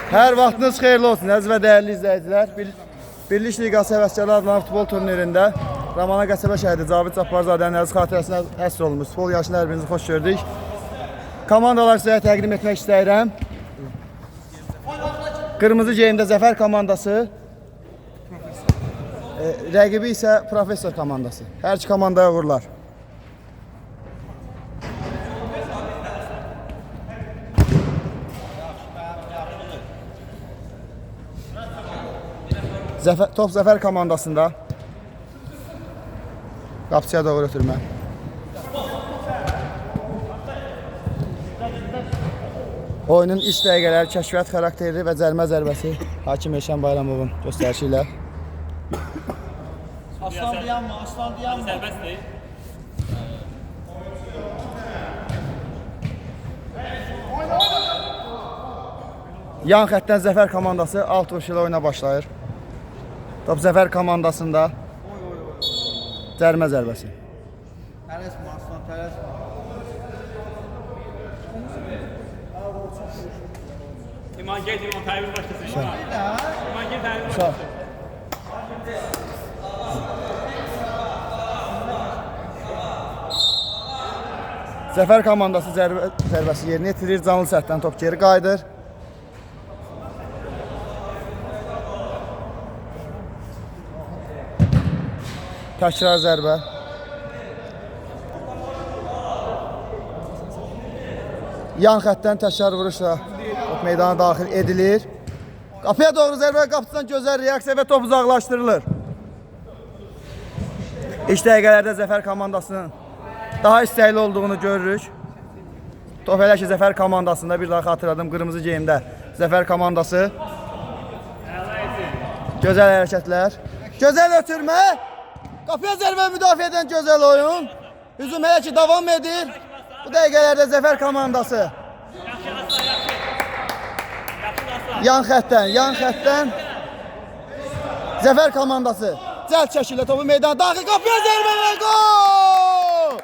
Hər vaxtınız xeyirli olsun əziz və dəyərli izləyicilər. Birlik Liqası həvəskarlar adlanan futbol turnirində Ramana Qəsəbə şəhidi Cavid Cabbarzadənin əziz xatirəsinə həsr olunmuş futbol yarışına hər birinizi xoş gördük. Komandalar sizə təqdim etmək istəyirəm. Qırmızı geyimdə Zəfər komandası, rəqibi isə Professor komandası. Hər iki komandaya uğurlar. Top Zəfər komandasında. Qapıçıya doğru ötürmə. Oyunun iş dəqiqələri, kəşfiyyat xarakterli və cərmə zərbəsi Hakim Eşən Bayramovun göstərişi ilə. Aslan dayanma, aslan dayanma. Sərbəst deyil. Yan xəttdən Zəfər komandası alt vuruş ilə oyuna başlayır. Top Zəfər komandasında cərmə zərbəsi. Tələsmə aslan, tələsmə. İman gel, İman təyyib başlasın. İman gel, təyyib başlasın. Zəfər komandası zərbəsi yerinə yetirir. Canlı səhvdən top geri qayıdır. Təkrar zərbə. Yan xəttdən təkrar vuruşla top meydana daxil edilir. Qapıya doğru zərbə, qapıdan gözəl reaksiya və top uzaqlaşdırılır. İlk dəqiqələrdə Zəfər komandasının daha istəkli olduğunu görürük. Top elə ki Zəfər komandasında, bir daha xatırladım, qırmızı geyimdə Zəfər komandası. Gözəl hərəkətlər. Gözəl ötürmə. Qapıya zərbə müdafiə edən gözəl oyun. Hücum hələ ki davam edir. Bu dəqiqələrdə Zəfər komandası. Yan xəttdən Zəfər komandası cəld şəkildə topu meydana daxil, qapıya zərbə və gol!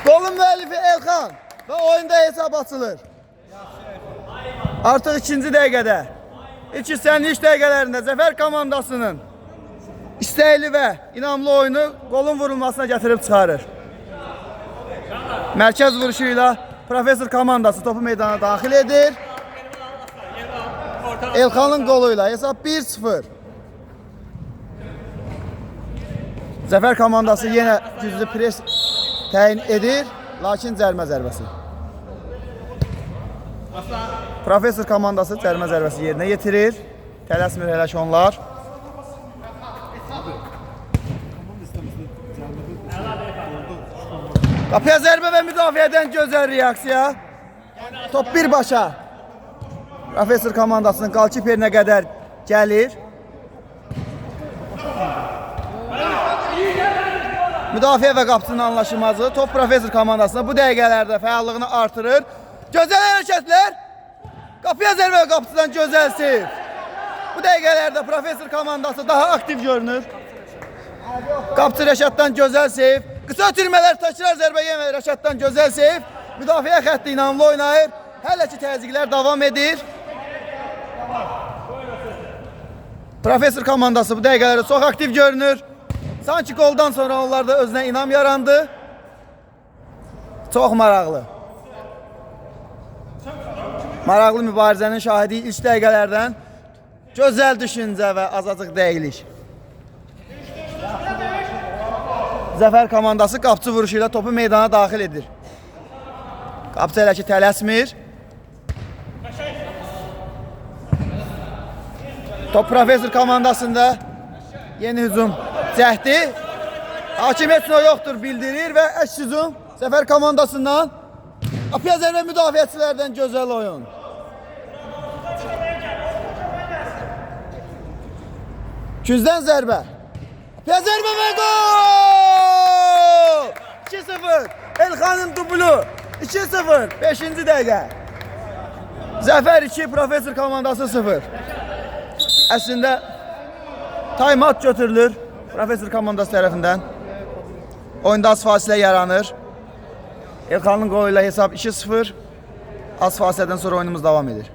Golun müəllifi Elxan və oyunda hesab açılır. Artıq ikinci dəqiqədə, ilk hissənin ilk dəqiqələrində Zəfər komandasının istəkli və inamlı oyunu golun vurulmasına gətirib çıxarır. Mərkəz vuruşu ilə Professor komandası topu meydana daxil edir. Elxanın qolu ilə hesab 1-0. Zəfər komandası yenə güclü pres təyin edir, lakin cərmə zərbəsi. Professor komandası cərmə zərbəsi yerinə yetirir. Tələsmir hələ ki onlar. Qapıya zərbə və müdafiə edən gözəl reaksiya. Top birbaşa Professor komandasının qalkiperinə qədər gəlir. Müdafiə və qapıçının anlaşılmazlığı top Professor komandasına bu dəqiqələrdə fəallığını artırır. Gözəl hərəkətlər. Qapıya zərbə və qapıçıdan gözəl seyv. Bu dəqiqələrdə Professor komandası daha aktiv görünür. Qapıçı Rəşaddan gözəl seyv. Qısa ötürmələr, təkrar zərbə yemə Rəşaddan gözəl seyv. Müdafiə xətti inamlı oynayır. Hələ ki təzyiqlər davam edir. Professor komandası bu dəqiqələrdə çox aktiv görünür. Sanki qoldan sonra onlarda özünə inam yarandı. Çox maraqlı. Maraqlı mübarizənin şahidi ilk dəqiqələrdən gözəl düşüncə və azacıq dəqiqlik. Zəfər komandası qapçı vuruşu ilə topu meydana daxil edir. Qapçı elə ki tələsmir. Top Professor komandasında yeni hücum cəhdi. Hakim heç nə yoxdur bildirir və əks hücum Zəfər komandasından. Qapıya zərbə müdafiəçilərdən gözəl oyun. Küzdən zərbə. Qapıya zərbə və gol! 2-0. Elxanın dublu. 2-0. 5-ci dəqiqə. Zəfər 2, Professor komandası 0. Əslində time-out götürülür Professor komandası tərəfindən. Oyunda az fasilə yaranır. Elxanın qolu ilə hesab 2-0. Az fasilədən sonra oyunumuz davam edir.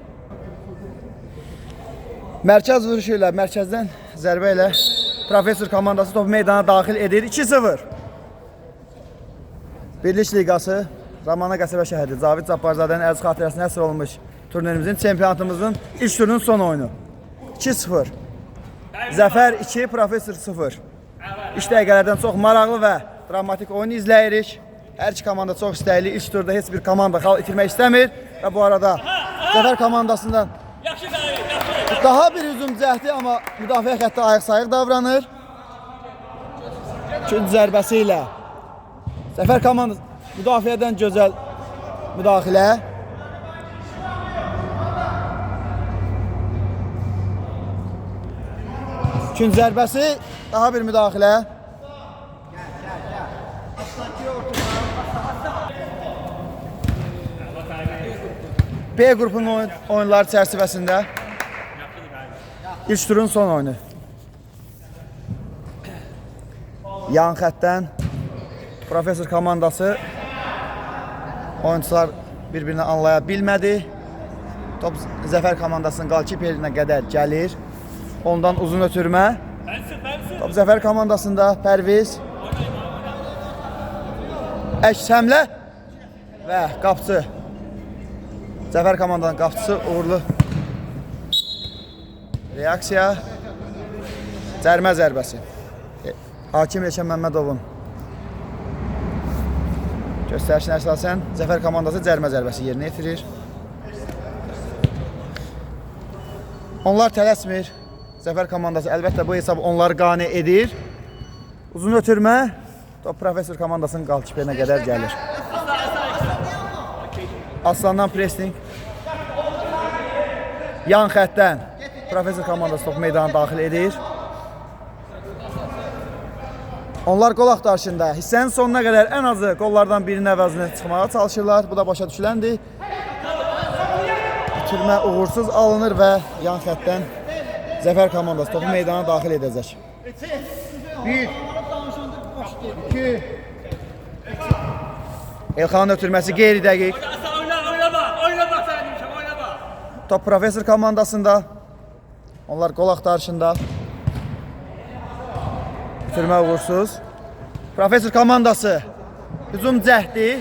Mərkəz vuruşu ilə, mərkəzdən zərbə ilə Professor komandası topu meydana daxil edir. 2-0. Birlik Liqası, Ramana Qəsəbə şəhəri, Cavid Cabbarzadənin əziz xatirəsinə həsr olunmuş turnirimizin, çempionatımızın ilk turunun son oyunu. 2-0. Zəfər 2, Professor 0. İlk dəqiqələrdən çox maraqlı və dramatik oyun izləyirik. Hər iki komanda çox istəkli. İlk turda heç bir komanda xal itirmək istəmir. Və bu arada Zəfər komandasından daha bir hücum cəhdi, amma müdafiə xətti ayıq-sayıq davranır. İkinci zərbəsi ilə Zəfər komandası müdafiədən gözəl müdaxilə. İkinci zərbəsi, daha bir müdaxilə. B qrupunun oyunları çərçivəsində ilk turun son oyunu. Yan xəttdən Professor komandası oyuncular bir-birini anlaya bilmədi. Top Zəfər komandasının qalkiperinə qədər gəlir. Ondan uzun ötürmə. Top Zəfər komandasında Pərviz. Əks həmlə və qapçı. Zəfər komandanın qapçısı uğurlu reaksiya. Cərmə zərbəsi. Hakim Elşən Məmmədovun göstərişinə əsasən Zəfər komandası cərmə zərbəsi yerinə yetirir. Onlar tələsmir. Zəfər komandası əlbəttə bu hesabı onları qane edir. Uzun ötürmə. Top Professor komandasının qalkiperinə qədər gəlir. Aslandan pressing. Yan xəttdən Professor komandası top meydana daxil edir. Onlar qol axtarışında hissənin sonuna qədər ən azı qollardan birinin əvəzinə çıxmağa çalışırlar. Bu da başa düşüləndir. İtirmə uğursuz alınır və yan xəttdən Zəfər komandası topu meydana daxil edəcək. 1 2 Elxanın ötürməsi qeyri dəqiq. Top Professor komandasında. Onlar qol axtarışında. Bitirmə uğursuz. Professor komandası hücum cəhdi.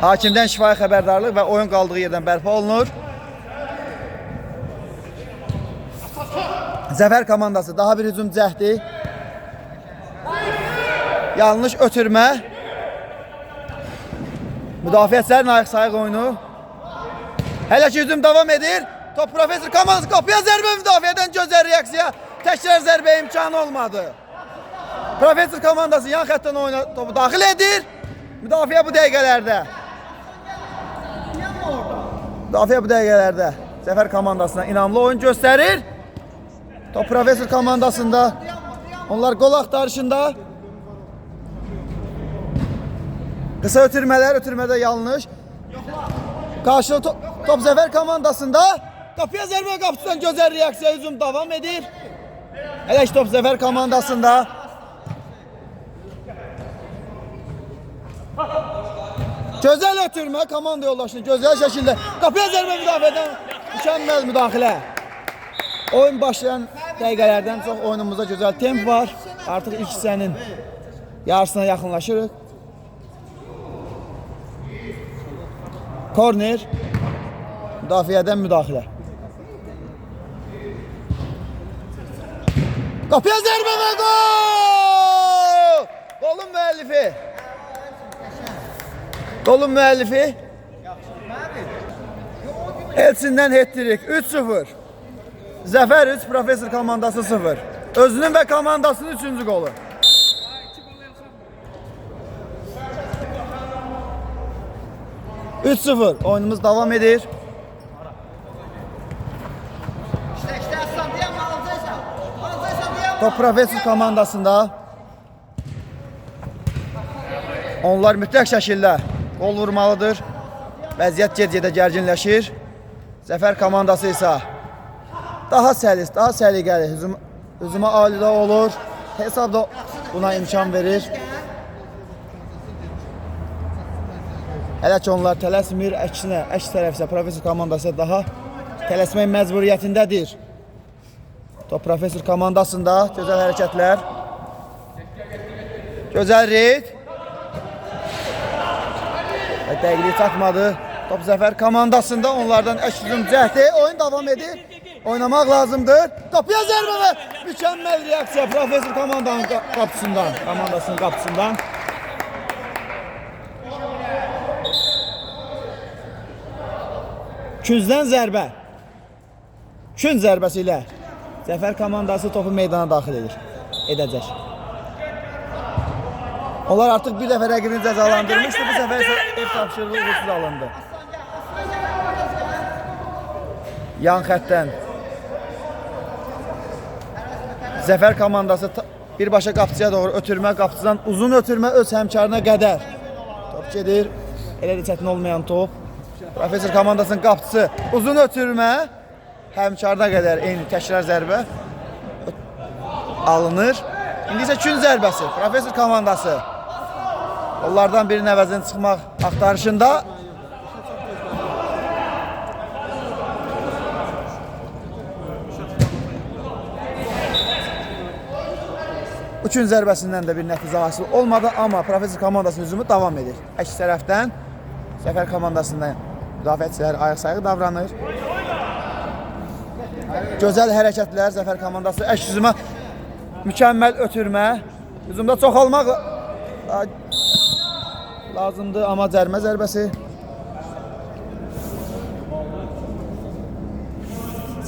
Hakimdən şifahi xəbərdarlıq və oyun qaldığı yerdən bərpa olunur. Zəfər komandası daha bir hücum cəhdi. Yanlış ötürmə. Müdafiəçilərin ayıq-sayıq oyunu. Hələ ki hücum davam edir. Top Professor komandası qapıya zərbə, müdafiədən gözəl reaksiya. Təkrar zərbə imkanı olmadı. Professor komandası yan xəttdən oyuna topu daxil edir. Müdafiə bu dəqiqələrdə. Zəfər komandasına inamlı oyun göstərir. Top Professor komandasında. Onlar qol axtarışında. Qısa ötürmələr, ötürmədə yanlış. Qarşılı top Zəfər komandasında. Qapıya zərbə, qapıdan gözəl reaksiya, hücum davam edir. Hələ ki top Zəfər komandasında. Gözəl ötürmə, komanda yoldaşını gözəl şəkildə. Qapıya zərbə, müdafiədən mükəmməl müdaxilə. Oyun başlayan dəqiqələrdən çox oyunumuzda gözəl temp var. Artıq ilk hissənin yarısına yaxınlaşırıq. Korner. Müdafiədən müdaxilə. Qapıya zərbə və gol! Qolun müəllifi. Qolun müəllifi. Elçindən hat-trick 3-0. Zəfər 3, Professor komandası 0. Özünün və komandasının 3-cü qolu. (3-0) oyunumuz davam edir. Top Professor komandasında. Onlar mütləq şəkildə qol vurmalıdır. Vəziyyət get-gedə gərginləşir. Zəfər komandası isə daha səlis, daha səliqəli hücuma alidə olur. Hesab da buna imkan verir. Hələ ki onlar tələsmir, əksinə, əks tərəf isə Professor komandası daha tələsmək məcburiyyətindədir. Top Professor komandasında gözəl hərəkətlər. Gözəl reyd. Dəqiqlik çatmadı. Top Zəfər komandasında onlardan əks hücum cəhdi. Oyun davam edir. Oynamaq lazımdır. Qapıya zərbə və mükəmməl reaksiya Professor komandasının qapısından. Küncdən zərbə. Künc zərbəsi ilə Zəfər komandası topu meydana daxil edəcək. Onlar artıq bir dəfə rəqibini cəzalandırmışdı. Bu səfər isə ev tapşırığı uğursuz alındı. Yan xəttdən Zəfər komandası birbaşa qapıcıya doğru ötürmə, qapıcıdan uzun ötürmə öz həmkarına qədər. Top gedir. Elə də çətin olmayan top. Professor komandasının qapıcısı uzun ötürmə, həmkarına qədər eyni təkrar zərbə alınır. İndi isə künc zərbəsi. Professor komandası onlardan birinin əvəzini çıxmaq axtarışında. Bu künc zərbəsindən də bir nəticə hasil olmadı, amma Professor komandasının hücumu davam edir. Əks tərəfdən Zəfər komandasından müdafiəçilər ayaq sayğı davranır. Gözəl hərəkətlər Zəfər komandası əks hücuma mükəmməl ötürmə. Hücumda çoxalmaq lazımdır, amma cərmə zərbəsi.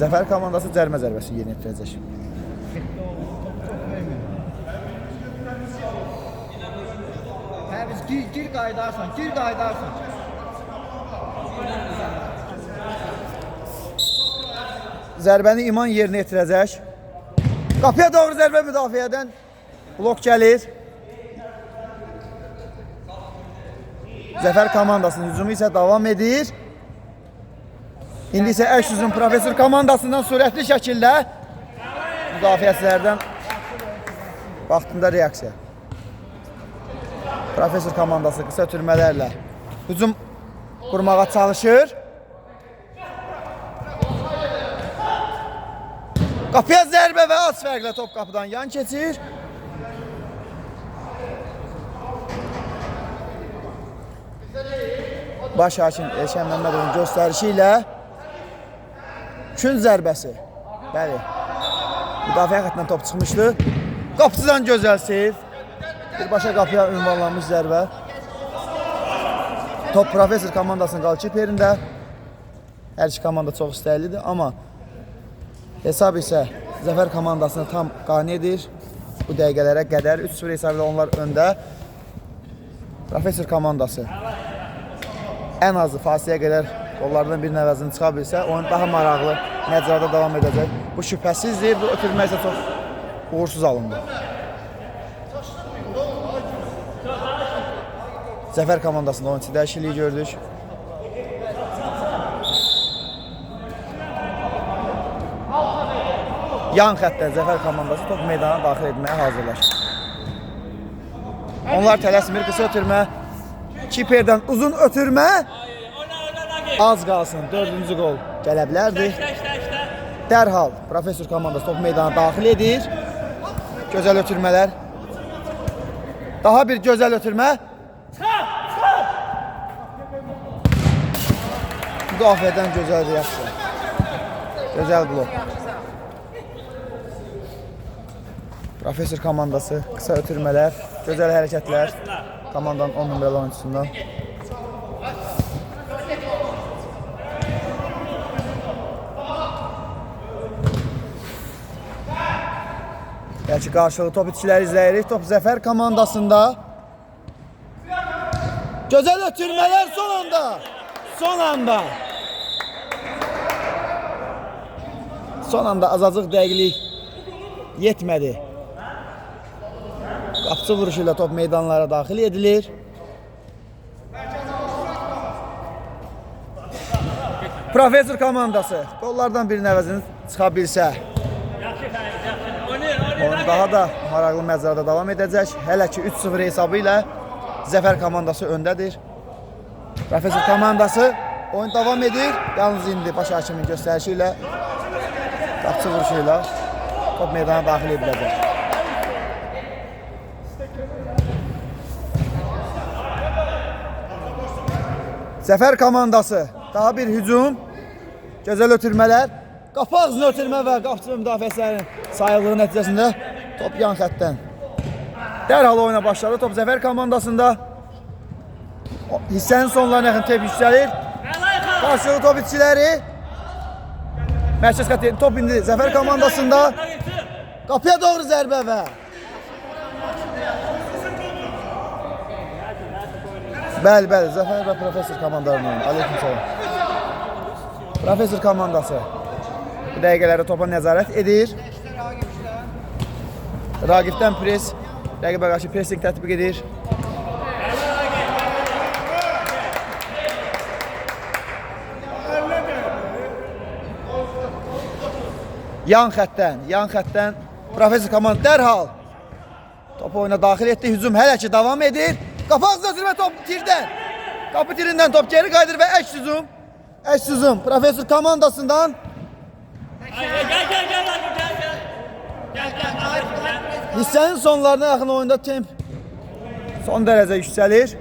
Zəfər komandası cərmə zərbəsi yeni yetirəcək. Gir qaydarsan, gir qaydarsan. Zərbəni İman yerinə yetirəcək. Qapıya doğru zərbə müdafiədən blok gəlir. Zəfər komandasının hücumu isə davam edir. İndi isə əks hücum Professor komandasından sürətli şəkildə müdafiəçilərdən vaxtında reaksiya. Professor komandası qısa ötürmələrlə hücum qurmağa çalışır. Qapıya zərbə və az fərqlə top qapıdan yan keçir. Baş hakim Elşən Məmmədovun göstərişi ilə künc zərbəsi. Bəli. Müdafiə xəttindən top çıxmışdı. Qapıcıdan gözəl seyf. Birbaşa qapıya ünvanlanmış zərbə. Top Professor komandasının qalkiperində. Hər iki komanda çox istəklidir, amma hesab isə Zəfər komandasını tam qane edir. Bu dəqiqələrə qədər 3-0 hesabıyla onlar öndə. Professor komandası ən azı fasiləyə qədər qollardan birinin əvəzini çıxa bilsə, oyun daha maraqlı məcrada davam edəcək. Bu şübhəsizdir, bu ötürmə isə çox uğursuz alındı. Zəfər komandasında oyunçu dəyişikliyi gördük. Yan xəttdə Zəfər komandası top meydana daxil etməyə hazırlaşır. Onlar tələsmir, qısa ötürmə. Kiperdən uzun ötürmə. Az qalsın, 4-cü qol gələ bilərdi. Dərhal Professor komandası top meydana daxil edir. Gözəl ötürmələr. Daha bir gözəl ötürmə. Müdafiədən gözəl reaksiya. Gözəl blok. Professor komandası qısa ötürmələr, gözəl hərəkətlər komandanın 10 nömrəli oyuncusundan. Gəlki qarşılıqlı top itişləri izləyirik. Top Zəfər komandasında. Gözəl ötürmələr son anda. Son anda. Son anda azacıq dəqiqlik yetmədi. Qapıcı vuruşu ilə top meydanlara daxil edilir. Professor komandası qollardan birinin əvəzini çıxa bilsə, Yaxşı Fərid, yaxşı. Oynayır, oyun oynayır. daha da maraqlı məzərdə davam edəcək. Hələ ki 3-0 hesabı ilə Zəfər komandası öndədir. Profesor komandası oyun davam edir. Yalnız indi baş hakimin göstərişi ilə qapçı vuruşu ilə top meydana daxil ediləcək. Zəfər komandası daha bir hücum, gözəl ötürmələr, qapı ağzına ötürmə və qapçı müdafiəçilərin sayıldığı nəticəsində top yan xəttdən dərhal oyuna başladı. Top Zəfər komandasında hissənin sonlarına yaxın tep yüksəlir. Qarşılıqlı top itçiləri mərkəz xəttə top indi Zəfər komandasında qapıya doğru zərbə və bəli, Zəfər və Profesor komandalarının oyunu. Aleyküm salam. Profesor komandası bu dəqiqələrdə topa nəzarət edir. Raqibdən pres, rəqibə qarşı pressing tətbiq edir. Yan xəttdən Profesor komandası dərhal topu oyuna daxil etdi. Hücum hələ ki davam edir. Qapı ağzına ötürmə top tirdən. Qapı tirindən top geri qayıdır və əks hücum Profesor komandasından Gel. hissənin sonlarına yaxın oyunda temp son dərəcə yüksəlir.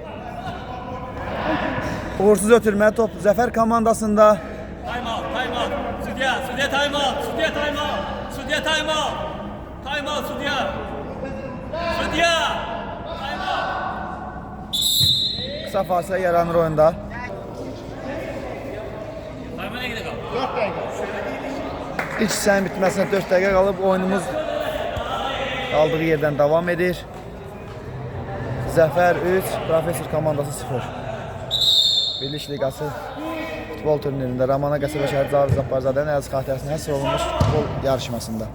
Uğursuz ötürmə top Zəfər komandasında. Time out. Sudya time out. Sudya time out. Time out Sudya. Time out. Qısa fasilə yaranır oyunda. Time nə qədər qaldı? İlk hissənin bitməsinə 4 dəqiqə qalıb oyunumuz qaldığı yerdən davam edir. Zəfər 3, Profesor komandası 0. Birlik Liqası futbol turnirində Ramana Qəsəbə şəhəri Caviz Abbarzadənin əziz xatirəsinə həsr olunmuş futbol yarışmasında.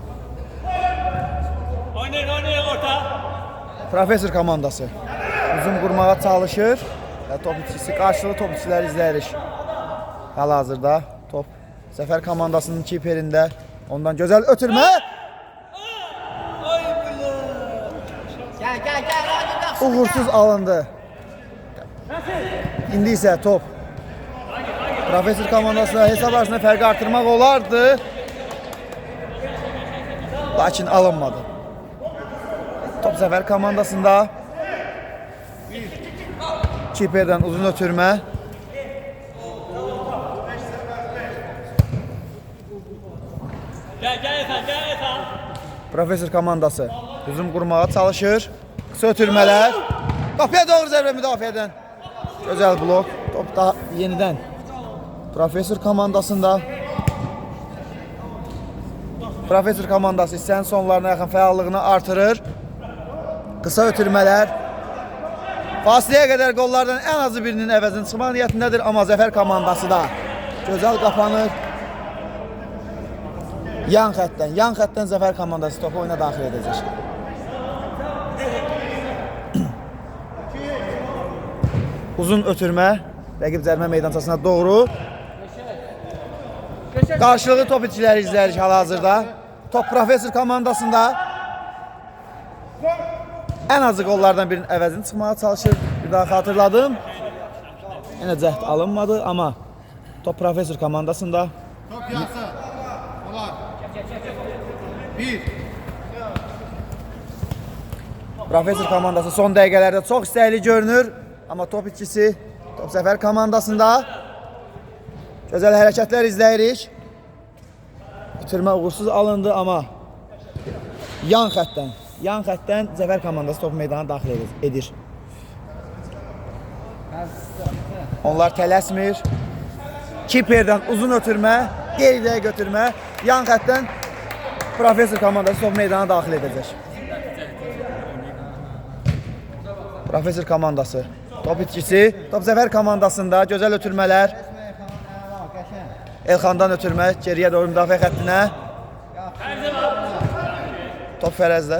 Oynayır orta. Profesor komandası hücum qurmağa çalışır və top itçisi qarşılıqlı top itçiləri izləyirik. Hal-hazırda top Zəfər komandasının kiperində, ondan gözəl ötürmə. Gel. Uğursuz alındı. İndi isə top Profesor komandasına hesab arasında fərqi artırmaq olardı. Lakin alınmadı. Top Zəfər komandasında. Kiperdən uzun ötürmə. Gel Efe. Profesor komandası hücum qurmağa çalışır. Qısa ötürmələr. Qapıya doğru zərbə müdafiədən. Gözəl blok. Top daha yenidən Profesor komandasında. Profesor komandası hissənin sonlarına yaxın fəallığını artırır. Qısa ötürmələr. Fasiləyə qədər qollardan ən azı birinin əvəzini çıxmaq niyyətindədir, amma Zəfər komandası da gözəl qapanır. Yan xəttdən Zəfər komandası topu oyuna daxil edəcək. Uzun ötürmə rəqib cərimə meydançasına doğru. Qarşılıqlı top itçiləri izləyirik hal-hazırda. Top Profesor komandasında. Ən azı qollardan birinin əvəzini çıxmağa çalışır. Bir daha xatırladım. Yenə cəhd alınmadı, amma top Profesor komandasında. Top yansa. Olar. 1. Profesor komandası son dəqiqələrdə çox istəkli görünür. Amma top itçisi top Zəfər komandasında. Gözəl hərəkətlər izləyirik. Bitirmə uğursuz alındı, amma yan xəttdən Zəfər komandası topu meydana daxil edir. Onlar tələsmir. Kiperdən uzun ötürmə, geriyə götürmə, yan xəttdən Profesor komandası topu meydana daxil edəcək. Profesor komandası, top itkisi, top Zəfər komandasında gözəl ötürmələr. Elxandan ötürmə, geriyə doğru müdafiə xəttinə. Top Fərəzdə.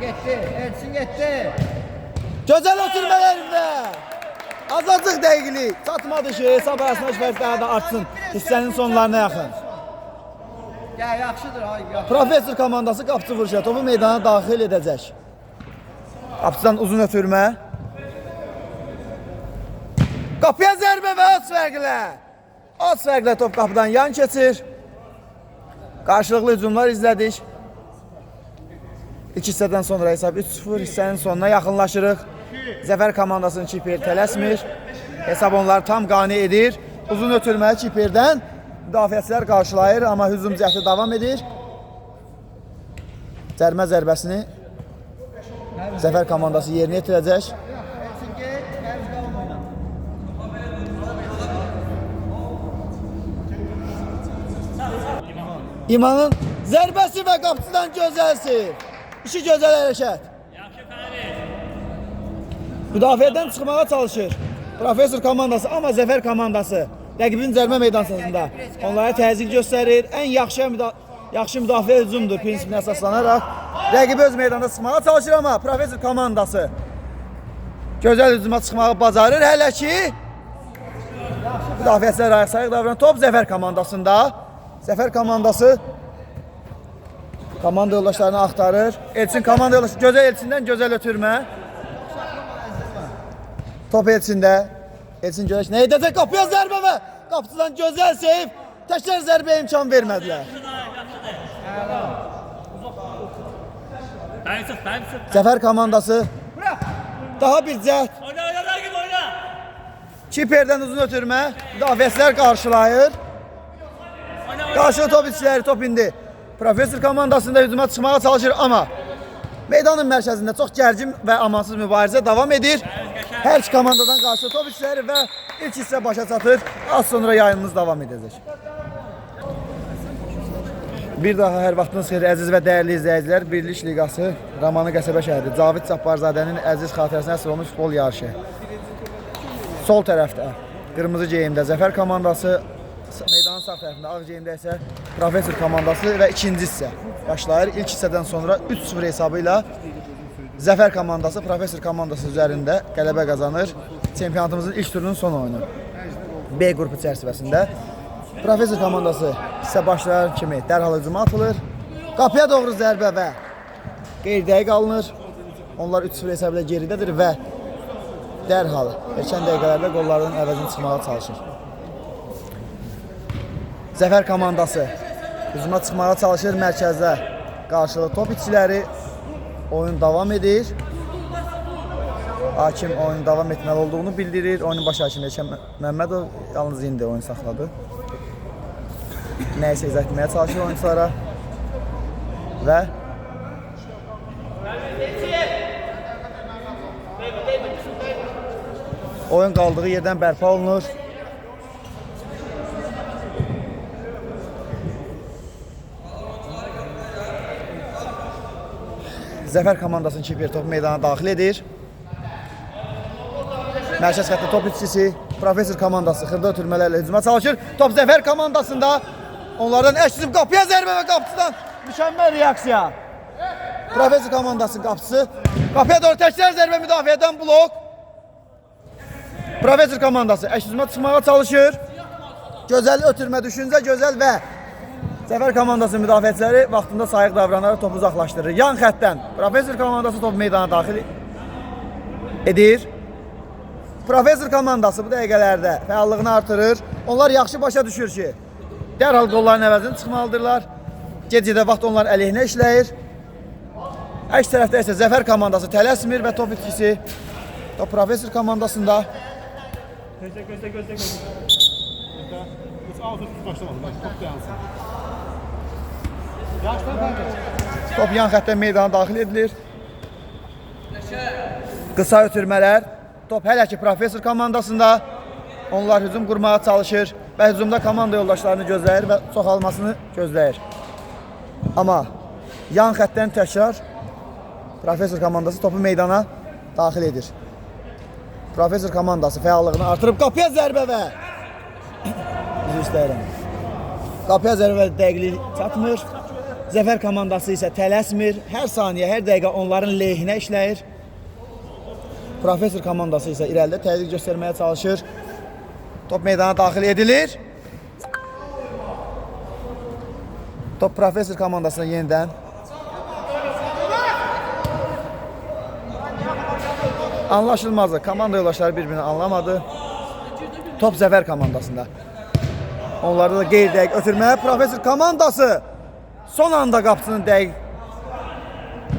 Getdi. Ersin getdi. Gözəl ötürmələrində. Azacıq dəqiqlik çatmadı ki, hesab arasında fərq daha da artsın. hissənin sonlarına yaxın. Ya yaxşıdır ay yaxşı. Professor komandası qapıcı vuruşa topu meydana daxil edəcək. Qapıcıdan uzun ötürmə. Qapıya zərbə və az fərqlə. Az fərqlə top qapıdan yan keçir. Qarşılıqlı hücumlar izlədik. İlk hissədən sonra hesab 3-0, hissənin sonuna yaxınlaşırıq. Zəfər komandasının Kiper tələsmir. Hesab onları tam qane edir. Uzun ötürməli Kiperdən müdafiəçilər qarşılayır, amma hücum cəhdi davam edir. Cərmə zərbəsini Zəfər komandası yerinə yetirəcək. Ersin get, məruz qalma. İmanın zərbəsi və qapıcıdan gözəlsi. İki gözəl hərəkət. Yaxşı Fərid. Müdafiədən çıxmağa çalışır Professor komandası, amma Zəfər komandası rəqibin cərmə meydansında onlara təzyiq göstərir. Ən yaxşı müdafiə hücumdur prinsipinə əsaslanaraq. Rəqibi öz meydanda çıxmağa çalışır, amma Professor komandası gözəl hücuma çıxmağı bacarır. Hələ ki müdafiəçilər ayaq-sayıq davranan top Zəfər komandasında. Zəfər komandası komanda yoldaşlarını axtarır. Elçin komanda yoldaşı gözəl Elçindən gözəl ötürmə. Top Elçində. Elçin görək nə edəcək? Qapıya zərbə və qapıcıdan gözəl seyf. Təkrar zərbəyə imkan vermədilər. Fərid. Zəfər komandası daha bir cəhd. Oyna rəqib oyna. Kiperdən uzun ötürmə. Müdafiəçilər qarşılayır. Qarşı top içləri top indi. Professor komandasında hücuma çıxmağa çalışır, amma meydanın mərkəzində çox gərgin və amansız mübarizə davam edir. Hər iki komandadan qarşı top içləri və ilk hissə başa çatır. Az sonra yayınımız davam edəcək. Bir daha hər vaxtınız xeyir əziz və dəyərli izləyicilər. Birlik Liqası Ramanı Qəsəbə şəhəri Cavid Cabbarzadənin əziz xatirəsinə əsr olmuş futbol yarışı. Sol tərəfdə qırmızı geyimdə Zəfər komandası, meydanın sağ tərəfində ağ geyimdə isə Professor komandası və ikinci hissə başlayır. İlk hissədən sonra 3-0 hesabı ilə Zəfər komandası Professor komandası üzərində qələbə qazanır. Çempionatımızın ilk turunun son oyunu. B qrupu çərçivəsində Professor komandası hissə başlayan kimi dərhal hücuma atılır. Qapıya doğru zərbə və qeyri-dəqiq alınır. Onlar 3-0 hesabı ilə geridədir və dərhal erkən dəqiqələrdə qollarının əvəzini çıxmağa çalışır. Zəfər komandası hücuma çıxmağa çalışır. Mərkəzdə qarşılı top içiləri oyun davam edir. Hakim oyun davam etməli olduğunu bildirir. Oyunun baş hakimi Eşən Məmmədov yalnız indi oyun saxladı. Nəyisə izah etməyə çalışır oyunculara və oyun qaldığı yerdən bərpa olunur. Zəfər komandasının Kiper topu meydana daxil edir. Mərkəz xəttə top içkisi Professor komandası xırda ötürmələrlə hücuma çalışır. Top Zəfər komandasında. Onlardan əksizib qapıya zərbə və qapıcıdan mükəmməl reaksiya. Professor komandasının qapıcısı. Qapıya doğru təkrar zərbə müdafiədən blok. Professor komandası əksizmə çıxmağa çalışır. Gözəl ötürmə, düşüncə gözəl və Zəfər komandasının müdafiəçiləri vaxtında sayıq davranaraq topu uzaqlaşdırır. Yan xəttdən Professor komandası topu meydana daxil edir. Professor komandası bu dəqiqələrdə fəallığını artırır. Onlar yaxşı başa düşür ki, dərhal qolların əvəzini çıxmalıdırlar. Gecədə vaxt onlar əleyhinə işləyir. Əks tərəfdə isə Zəfər komandası tələsmir və top itkisi top Professor komandasında. Gözlə. Heç altı başlamadı. Top dayansın. Top yan xəttdən meydana daxil edilir. Qısa ötürmələr. Top hələ ki Professor komandasında. Onlar hücum qurmağa çalışır və hücumda komanda yoldaşlarını gözləyir və çoxalmasını gözləyir. Amma yan xəttdən təkrar Professor komandası topu meydana daxil edir. Professor komandası fəallığını artırıb qapıya zərbə və üzr istəyirəm. Qapıya zərbə dəqiqlik çatmır. Zəfər komandası isə tələsmir. Hər saniyə, hər dəqiqə onların lehinə işləyir. Professor komandası isə irəlidə təzyiq göstərməyə çalışır. Top meydana daxil edilir. Top Professor komandasına yenidən. Anlaşılmazdı. Komanda yoldaşları bir-birini anlamadı. Top Zəfər komandasında. Onlarda da qeyri-dəqiq ötürmə. Professor komandası son anda qapısının dəqiq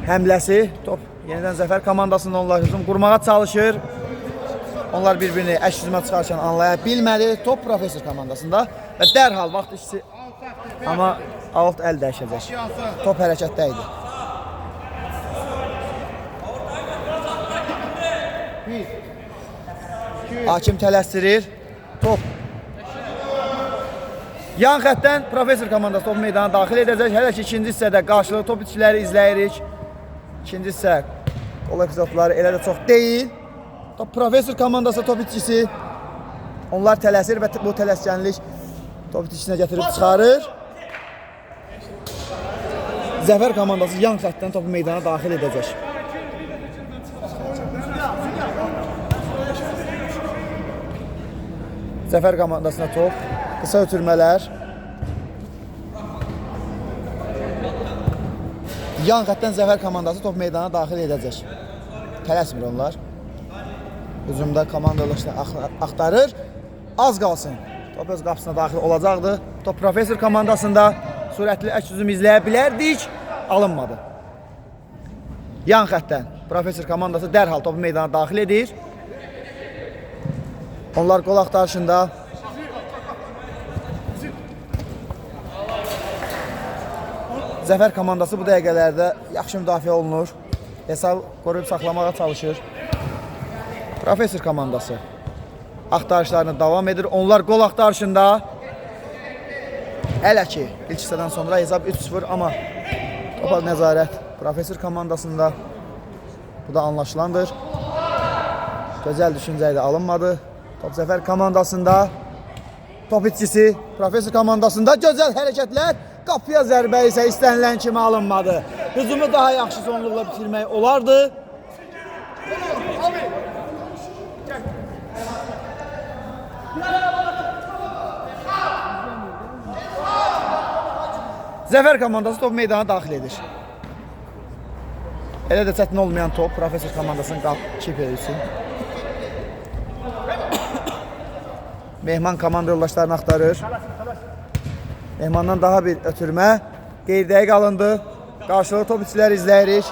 həmləsi. Top yenidən Zəfər komandasında onlar hücum qurmağa çalışır. Onlar bir-birini əks hücuma çıxarkən anlaya bilmədi. Top Professor komandasında və dərhal vaxt işçisi amma alt əl dəyişəcək. Top hərəkətdə idi. Hakim tələsdirir. Top yan xəttdən Professor komandası top meydana daxil edəcək. Hələ ki ikinci hissədə qarşılıqlı top itişləri izləyirik. İkinci hissə qol epizodları elə də çox deyil. Top Professor komandası top itişisi. Onlar tələsir və bu tələskənlik top itişinə gətirib çıxarır. Zəfər komandası yan xəttdən topu meydana daxil edəcək. Zəfər komandasına top, qısa ötürmələr. Yan xəttdən Zəfər komandası top meydana daxil edəcək. Tələsmir onlar. Hücumda komandalaşını axtarır. Az qalsın. Top öz qapısına daxil olacaqdı. Top Professor komandasında sürətli əks hücum izləyə bilərdik. Alınmadı. Yan xəttdən Professor komandası dərhal topu meydana daxil edir. Onlar qol axtarışında. Zəfər komandası bu dəqiqələrdə yaxşı müdafiə olunur. Hesab qoruyub saxlamağa çalışır. Professor komandası axtarışlarını davam edir. Onlar qol axtarışında. Hələ ki ilk hissədən sonra hesab 3-0 amma topa nəzarət Professor komandasında. Bu da anlaşılandır. Gözəl düşüncə ilə alınmadı. Top Zəfər komandasında. Top itçisi Professor komandasında. Gözəl hərəkətlər. Qapıya zərbə isə istənilən kimi alınmadı. Hücumu daha yaxşı sonluqla bitirmək olardı. Zəfər komandası top meydana daxil edir. Elə də çətin olmayan top Professor komandasının kiperi üçün. Mehman komanda yoldaşlarını axtarır. Mehmandan daha bir ötürmə. Qeyri-dəqiq alındı. Qarşılıqlı top içləri izləyirik.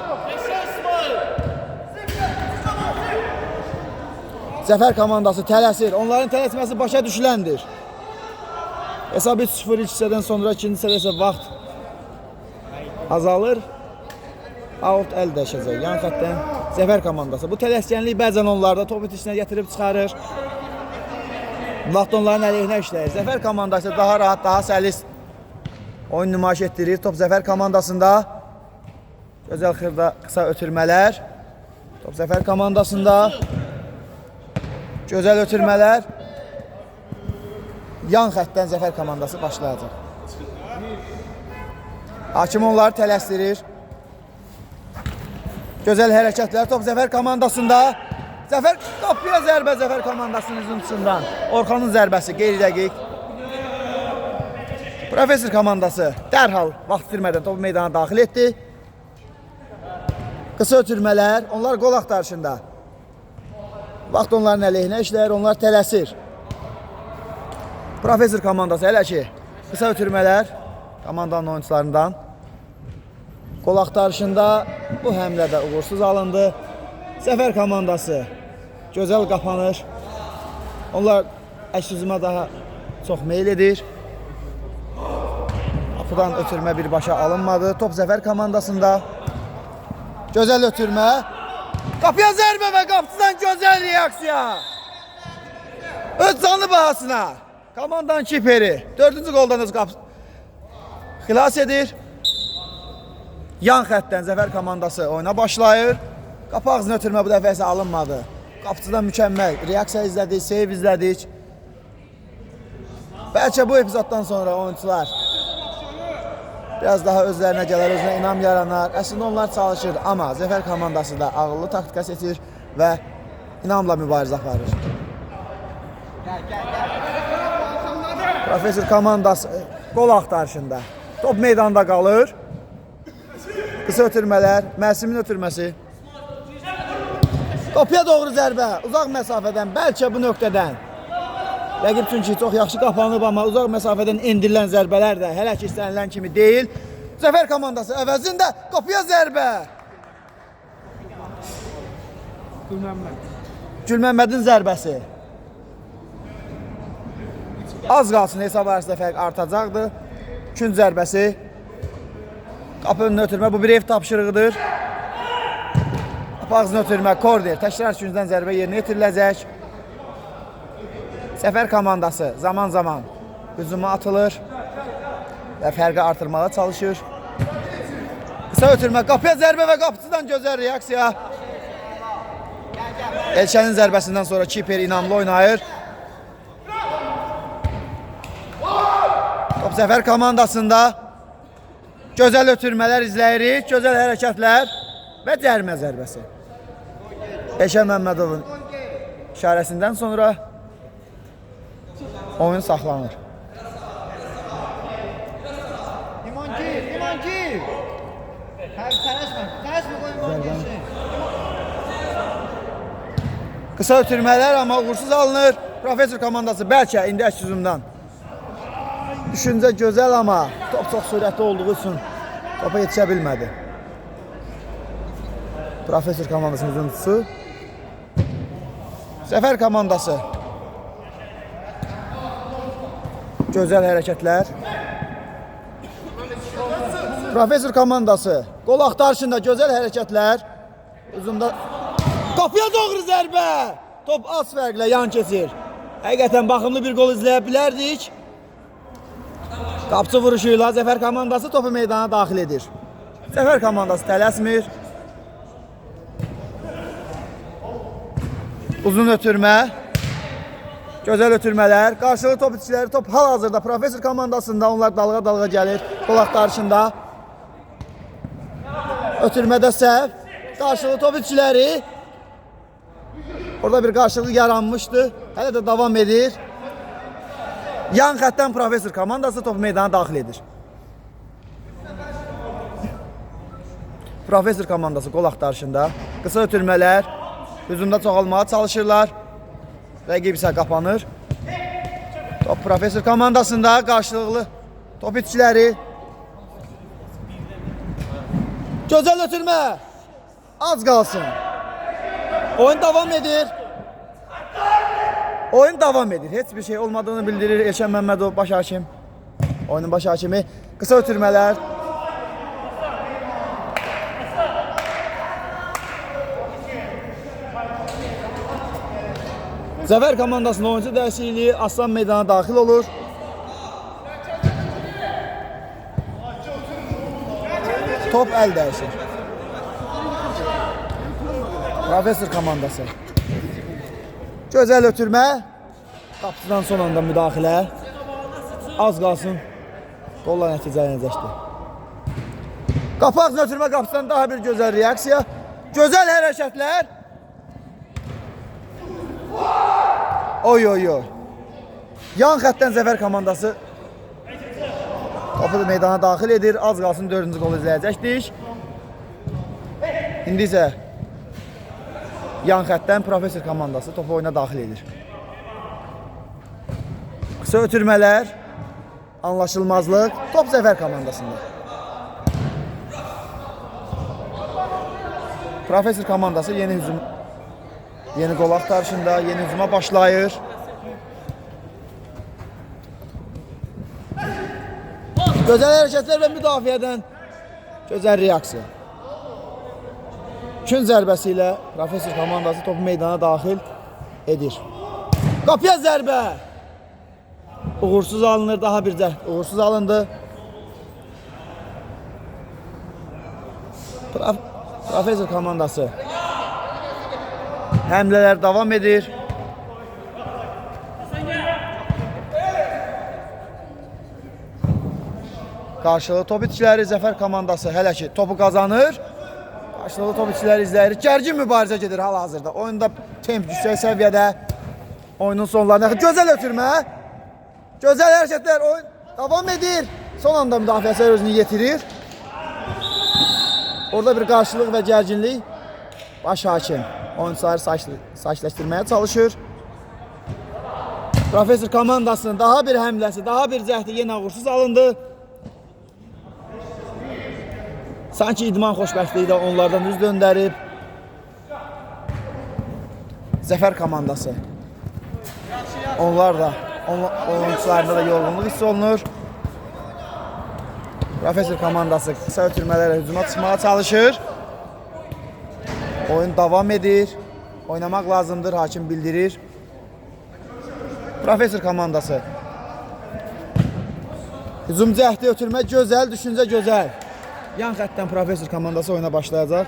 Zəfər komandası tələsir. Onların tələsməsi başa düşüləndir. Hesab 3-0 ilk hissədən sonra ikinci hissədə isə vaxt azalır. Out əl dəyişəcək. Yan xəttdən Zəfər komandası. Bu tələskənlik bəzən onlarda top itişinə gətirib çıxarır. Vaxt onların əleyhinə işləyir. Zəfər komandası daha rahat, daha səlis oyun nümayiş etdirir. Top Zəfər komandasında. Gözəl xırda qısa ötürmələr. Top Zəfər komandasında. Gözəl ötürmələr. Yan xəttdən Zəfər komandası başlayacaq. Hakim onları tələsdirir. Gözəl hərəkətlər top Zəfər komandasında. Zəfər qapıya zərbə Zəfər komandasının hücumçusundan. Orxanın zərbəsi qeyri-dəqiq. Professor komandası dərhal vaxt itirmədən topu meydana daxil etdi. Qısa ötürmələr, onlar qol axtarışında. Vaxt onların əleyhinə işləyir, onlar tələsir. Professor komandası hələ ki qısa ötürmələr komandanın oyuncularından. Qol axtarışında bu həmlədə uğursuz alındı. Zəfər komandası gözəl qapanır. Onlar əks hücuma daha çox meyl edir. Qapıdan ötürmə birbaşa alınmadı. Top Zəfər komandasında. Gözəl ötürmə. Qapıya zərbə və qapıdan gözəl reaksiya. Öz canlı bahasına. Komandanın kiperi. 4-cü qoldan öz qapı xilas edir. Yan xəttdən Zəfər komandası oyuna başlayır. Qapı ağzını ötürmə bu dəfə isə alınmadı. Qapıcıdan mükəmməl reaksiya izlədik, seyv izlədik. Bəlkə bu epizoddan sonra oyuncular biraz daha özlərinə gələr, özünə inam yaranar. Əslində onlar çalışır, amma Zəfər komandası da ağıllı taktika seçir və inamla mübarizə aparır. Professor komandası qol axtarışında. Top meydanda qalır. Qısa ötürmələr, Məsimin ötürməsi. Qapıya doğru zərbə, uzaq məsafədən, bəlkə bu nöqtədən. Rəqib çünki çox yaxşı qapanıb, amma uzaq məsafədən endirilən zərbələr də hələ ki istənilən kimi deyil. Zəfər komandası əvəzində qapıya zərbə. Gülməmmədin zərbəsi. Az qalsın hesab arasında fərq artacaqdır. Künc zərbəsi. Qapı önünə ötürmə, bu bir ev tapşırığıdır. Qapı ağzına ötürmə, korner. Təkrar küncdən zərbə yerinə yetiriləcək. Zəfər komandası zaman zaman hücuma atılır və fərqi artırmağa çalışır. Qısa ötürmə, qapıya zərbə və qapıcıdan gözəl reaksiya. Elşənin zərbəsindən sonra kiper inamlı oynayır. Top Zəfər komandasında gözəl ötürmələr izləyirik, gözəl hərəkətlər və cərimə zərbəsi. Elşən Məmmədovun işarəsindən sonra oyun saxlanır. İman gir. Tələsmə qoy İman girsin. Qısa ötürmələr, amma uğursuz alınır. Profesör komandası bəlkə indi əks hücumdan. Düşüncə gözəl, amma top çox sürətli olduğu üçün topa yetişə bilmədi. Profesör komandasının hücumçusu. Zəfər komandası. Gözəl hərəkətlər. Profesör komandası. Qol axtarışında gözəl hərəkətlər. Hücumda qapıya doğru zərbə. Top az fərqlə yan keçir. Həqiqətən baxımlı bir qol izləyə bilərdik. Qapçı vuruşuyla Zəfər komandası topu meydana daxil edir. Zəfər komandası tələsmir. Uzun ötürmə. Gözəl ötürmələr. Qarşılı top itişləri, top hal-hazırda Profesör komandasında, onlar dalğa-dalğa gəlir. Qol axtarışında. Ötürmədə səhv. Qarşılı top itişləri. Orada bir qarşılıq yaranmışdı. Hələ də davam edir. Yan xəttdən Profesör komandası topu meydana daxil edir. Profesör komandası qol axtarışında. Qısa ötürmələr. Hücumda çoxalmağa çalışırlar. Rəqib isə qapanır. Top Profesör komandasında qarşılıqlı top itişləri. Gözəl ötürmə. Az qalsın. Oyun davam edir. Oyun davam edir. Heç bir şey olmadığını bildirir Elşən Məmmədov baş hakim. Oyunun baş hakimi. Qısa ötürmələr. Zəfər komandasının oyuncu dəyişikliyi Aslan meydana daxil olur. Top əl dəyişir. Profesör komandası. Gözəl ötürmə. Qapıdan son anda müdaxilə. Az qalsın. Qolla nəticələnəcəkdir. Qapı ağzına ötürmə, qapıdan daha bir gözəl reaksiya. Gözəl hərəkətlər. Oy. Yan xəttdən Zəfər komandası topu meydana daxil edir. Az qalsın 4-cü qol izləyəcəkdik. İndi isə yan xəttdən Profesör komandası topu oyuna daxil edir. Qısa ötürmələr, anlaşılmazlıq, top Zəfər komandasında. Profesör komandası yeni hücum, yeni qol axtarışında, yeni hücuma başlayır. Gözəl hərəkətlər və müdafiədən gözəl reaksiya. Kün zərbəsi ilə Profesör komandası topu meydana daxil edir. Qapıya zərbə. Uğursuz alınır, daha bir cəhd uğursuz alındı. Profesör komandası. Həmlələr davam edir. Qarşılıqlı top itişləri Zəfər komandası hələ ki topu qazanır. Qarşılıqlı top itişləri izləyirik. Gərgin mübarizə gedir hal-hazırda. Oyunda temp yüksək səviyyədə. Oyunun sonlarına gözəl ötürmə. Gözəl hərəkətlər, oyun davam edir. Son anda müdafiəçilər özünü yetirir. Orada bir qarşılıq və gərginlik. Baş hakim oyuncuları sakitləşdirməyə çalışır. Profesör komandasının daha bir həmləsi, daha bir cəhdi yenə uğursuz alındı. Sanki idman xoşbəxtliyi də onlardan üz döndərib. Zəfər komandası. Onlar da, oyuncularında da yorğunluq hiss olunur. Profesör komandası qısa ötürmələrlə hücuma çıxmağa çalışır. Oyun davam edir. Oynamaq lazımdır, hakim bildirir. Profesör komandası. Hücum cəhdi ötürmə gözəl, düşüncə gözəl. Yan xəttdən profesör komandası oyuna başlayacaq.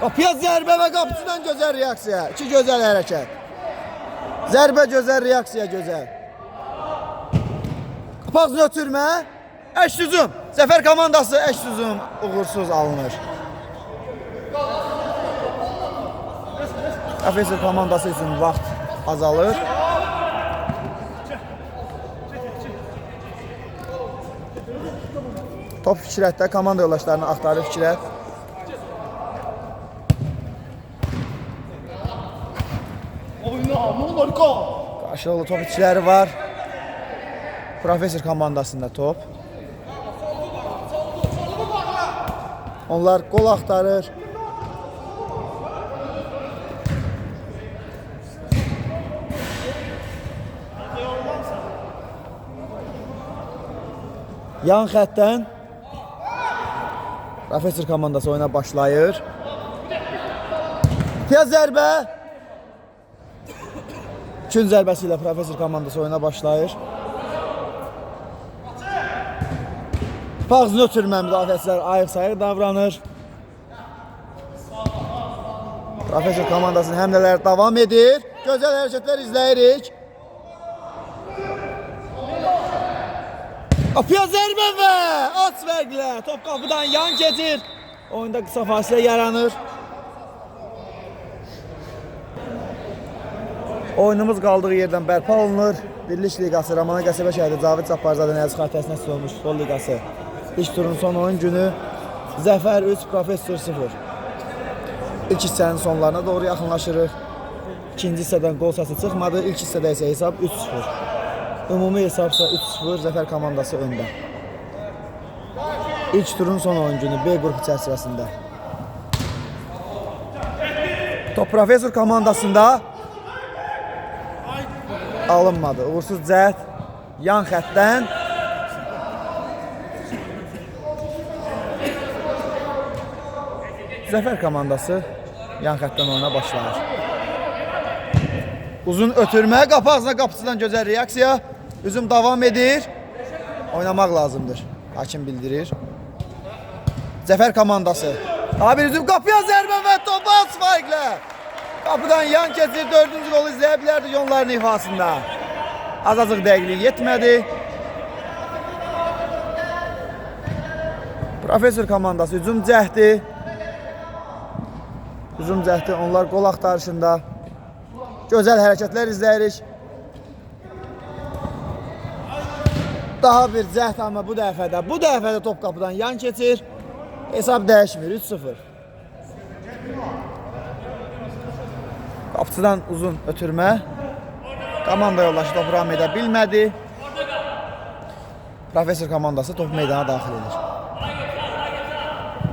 Qapıya zərbə və qapıcıdan gözəl reaksiya. İki gözəl hərəkət. Zərbə gözəl, reaksiya gözəl. Qapağını ötürmə. Əks hücum. Zəfər komandası əks hücum uğursuz alınır. Profesör komandası üçün vaxt azalır. Top Fikrətdə komanda yoldaşlarını axtarır Fikrət. Qarşılıqlı top içləri var. Profesör komandasında top. Onlar qol axtarır. Yan xəttdən Profesör komandası oyuna başlayır. Tez zərbə. Üçün zərbəsi ilə Profesör komandası oyuna başlayır. Pağzını ötürmə müdafiəçilər ayıq-sayıq davranır. Profesör komandasının həmlələri davam edir. Gözəl hərəkətlər izləyirik. Qapıya zərbə və aç fərqlə. Top qapıdan yan keçir. Oyunda qısa fasilə yaranır. Oyunumuz qaldığı yerdən bərpa olunur. Birlik Liqası, Ramana Qəsəbə şəhəri Cavid Cabbarzadə Nəzif xəritəsinə nəsil olmuş Futbol Liqası. İlk turun son oyun günü Zəfər 3, Profesör 0. İlk hissənin sonlarına doğru yaxınlaşırıq. İkinci hissədən qol səsi çıxmadı. İlk hissədə isə hesab 3-0. Ümumi hesabsa 3-0, Zəfər komandası öndə. İlk turun son oyun günü B qrupu çərçivəsində. Top Profesör komandasında alınmadı. Uğursuz cəhd yan xəttdən. Zəfər komandası yan xəttdən oyuna başlayır. Uzun ötürmə, qapı ağzına qapıcıdan gözəl reaksiya. Hücum davam edir. Oynamaq lazımdır. Hakim bildirir. Zəfər komandası. Daha bir hücum, qapıya zərbə və topu az fərqlə. Qapıdan yan keçir, 4-cü qolu izləyə bilərdik onların ifasında. Azacıq dəqiqlik yetmədi. Profesör komandası hücum cəhdi. Hücum cəhdi, onlar qol axtarışında. Gözəl hərəkətlər izləyirik. Daha bir cəhd amma bu dəfədə top qapıdan yan keçir. Hesab dəyişmir, 3-0. Qapıcıdan uzun ötürmə. Komanda yoldaşı topu ram edə bilmədi. Profesör komandası top meydana daxil edir.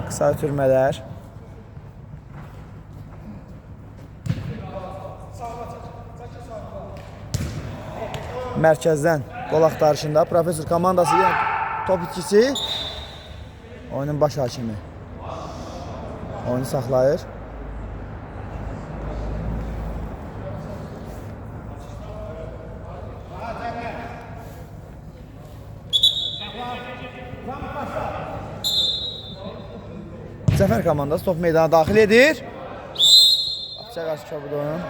Qısa ötürmələr. Mərkəzdən qol axtarışında Profesör komandası top itkisi. Oyunun baş hakimi. Oyunu saxlayır. Zəfər komandası top meydana daxil edir. Qapıçıya qarşı köbud oyun.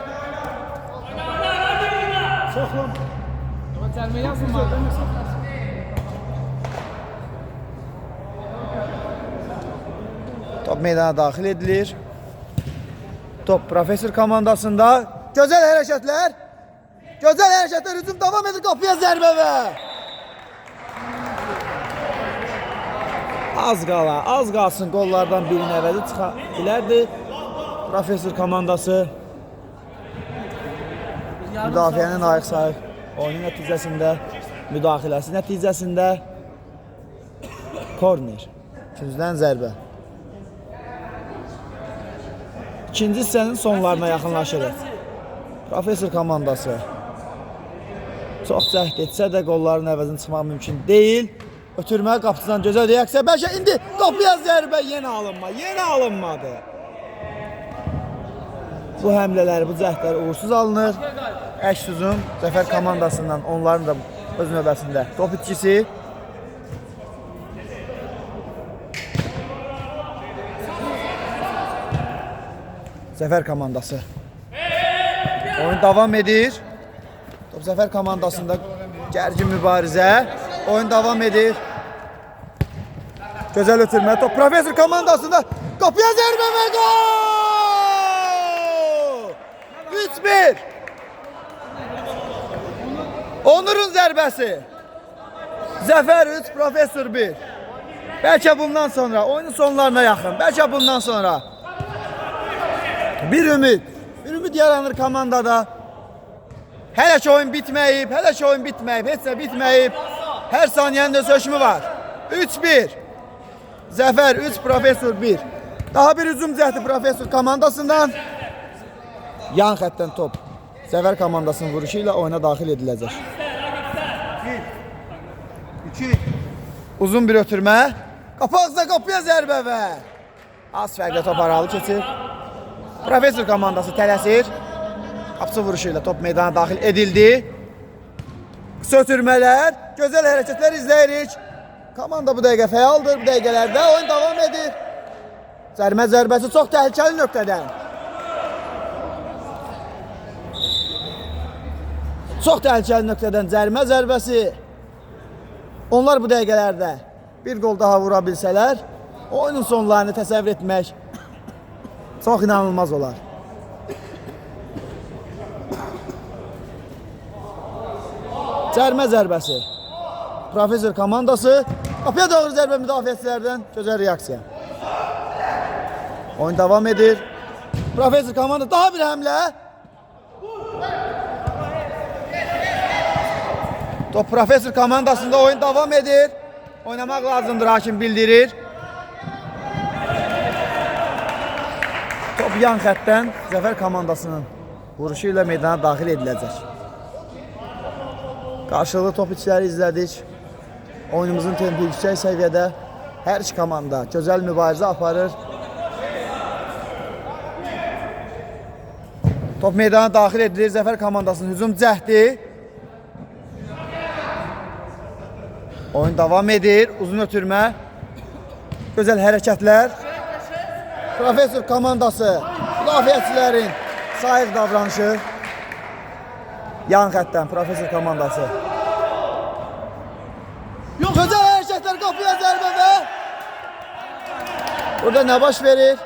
Top meydana daxil edilir. Top Profesör komandasında. Gözəl hərəkətlər. Gözəl hərəkətlər. Hücum davam edir. Qapıya zərbə və az qalsın qollardan birinin əvəzi çıxa bilərdi. Profesör komandası müdafiənin ayıq-sayıq oyunun nəticəsində, müdaxiləsi nəticəsində korner. İkinciden zərbə. İkinci hissənin sonlarına yaxınlaşırıq. Profesör komandası çox cəhd etsə də qolların əvəzini çıxmaq mümkün deyil. Ötürmə qapıdan gözəl reaksiya. Bəlkə indi qapıya zərbə yenə alınmadı. Bu həmlələr, bu cəhdlər uğursuz alınır. Əks hücum Zəfər komandasından, onların da öz növbəsində top itkisi. Zəfər komandası. Oyun davam edir. Top Zəfər komandasında gərgin mübarizə. Oyun davam edir. Gözəl ötürmə. Top Profesör komandasında. Qapıya zərbə və gol! 3-1. Onurun zərbəsi. Zəfər 3, Profesör 1. Bəlkə bundan sonra, oyunun sonlarına yaxın. Bəlkə bundan sonra bir ümid yaranır komandada. Hələ ki oyun bitməyib, heç də bitməyib. Hər saniyənin öz hökmü var. 3-1. Zəfər 3, Profesör 1. Daha bir hücum cəhdi Profesör komandasından. Yan xəttdən top Zəfər komandasının vuruşu ilə oyuna daxil ediləcək. 2. Uzun bir ötürmə. Qapaqda qapıya zərbə və az fərqlə top aralı keçir. Profesör komandası tələsir. Qapısı vuruşu ilə top meydana daxil edildi. Qısa ötürmələr, gözəl hərəkətlər izləyirik. Komanda bu dəqiqə fəaldır. Bu dəqiqələrdə oyun davam edir. Zərmə zərbəsi çox təhlükəli nöqtədən. Çox təhlükəli nöqtədən zərmə zərbəsi. Onlar bu dəqiqələrdə bir gol daha vura bilsələr, oyunun sonlarını təsəvvür etmək çox inanılmaz olar. Zərmə zərbəsi. Profesör komandası. Qapıya doğru zərbə müdafiəçilərdən. Gözəl reaksiya. Oyun davam edir. Profesör komandası daha bir həmlə. Top Profesör komandasında oyun davam edir. Oynamaq lazımdır, hakim bildirir. Top yan xəttdən Zəfər komandasının vuruşu ilə meydana daxil ediləcək. Qarşılıqlı top içləri izlədik. Oyunumuzun tempi yüksək səviyyədə. Hər iki komanda gözəl mübarizə aparır. Top meydana daxil edilir. Zəfər komandasının hücum cəhdi. Oyun davam edir. Uzun ötürmə. Gözəl hərəkətlər. Profesör komandası. Müdafiəçilərin sayıq davranışı. Yan xəttdən Profesör komandası. Gözəl hərəkətlər, qapıya zərbə və burada nə baş verir?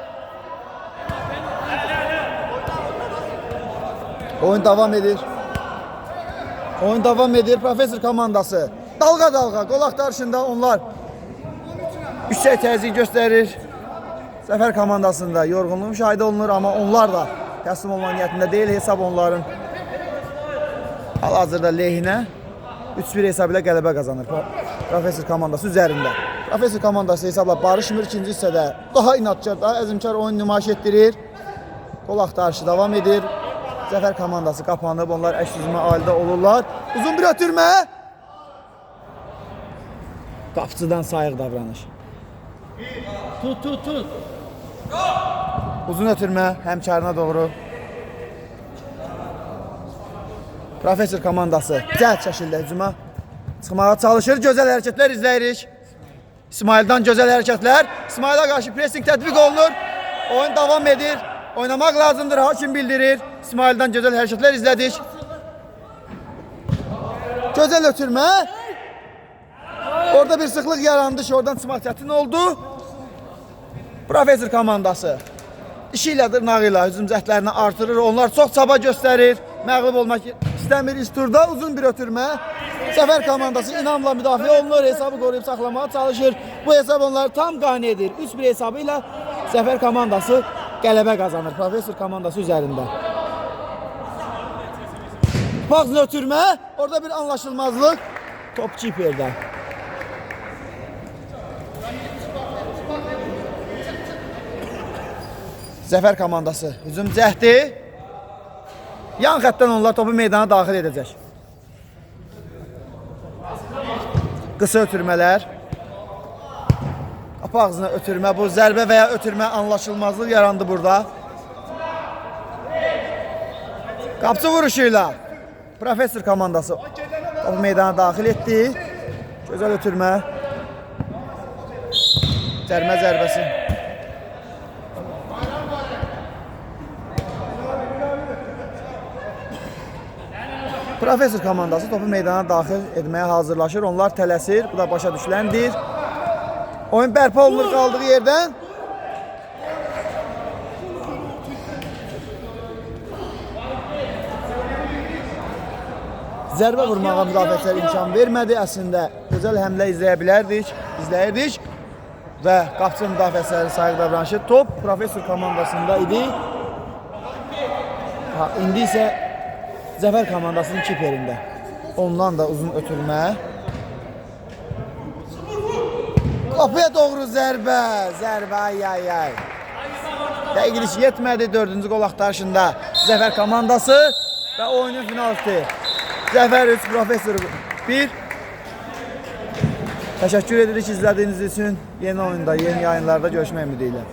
Oyun davam edir. Oyun davam edir. Profesör komandası. Dalga qol axtarışında onlar yüksək təzyiq göstərir. Zəfər komandasında yorğunluğu müşahidə olunur, amma onlar da təslim olma niyyətində deyil. Hesab onların hal-hazırda lehinə 3-1 hesab ilə qələbə qazanır Profesör komandası üzərində. Profesör komandası hesabla barışmır. İkinci hissədə daha inatçı, daha əzmkar oyun nümayiş etdirir. Qol axtarışı davam edir. Zəfər komandası qapanıb, onlar əks hücuma alidə olurlar. Uzun bir ötürmə. Qapıcıdan sayıq davranış. Tut. Uzun ötürmə həmkarına doğru. Profesör komandası cəld şəkildə hücuma çıxmağa çalışır. Gözəl hərəkətlər izləyirik. İsmail'dan gözəl hərəkətlər. İsmail'ə qarşı pressing tətbiq olunur. Oyun davam edir. Oynamaq lazımdır, hakim bildirir. İsmail'dan gözəl hərəkətlər izlədik. Gözəl ötürmə. Orada bir sıxlıq yarandı ki, oradan çıxmaq çətin oldu. Profesör komandası İşi ilə dırnağı ilə hücum cəhdlərini artırır. Onlar çox çaba göstərir. Məğlub olmaq istəmir. İlk turda uzun bir ötürmə. Zəfər komandası inamla müdafiə olunur. Hesabı qoruyub saxlamağa çalışır. Bu hesab onları tam qane edir. 3-1 hesabı ilə Zəfər komandası qələbə qazanır. Professor komandası üzərində. Baxın ötürmə. Orada bir anlaşılmazlıq. Top Kiper'də. Zəfər komandası hücum cəhdi. Yan xəttdən onlar topu meydana daxil edəcək. Qısa ötürmələr. Qapı ağzına ötürmə. Bu zərbə və ya ötürmə anlaşılmazlıq yarandı burada. Qapçı vuruşuyla Professor komandası topu meydana daxil etdi. Gözəl ötürmə. Cərmə zərbəsi. Professor komandası topu meydana daxil etməyə hazırlaşır. Onlar tələsir. Bu da başa düşüləndir. Oyun bərpa olunur qaldığı yerdən. Zərbə vurmağa müdafiəçilər imkan vermədi. Əslində gözəl həmlə izləyirdik. Və qapçı müdafiəçiləri sayıq davranışı. Top Professor komandasında idi. İndi isə Zəfər komandasının kiperində. Ondan da uzun ötürmə. Qapıya doğru zərbə. Zərbə ay. Dəqiqlik yetmədi 4-cü qol axtarışında. Zəfər komandası və oyunun finalisti. Zəfər 3, Professor 1. Təşəkkür edirik izlədiyiniz üçün. Yeni oyunda, yeni yayınlarda görüşmək ümidiyle.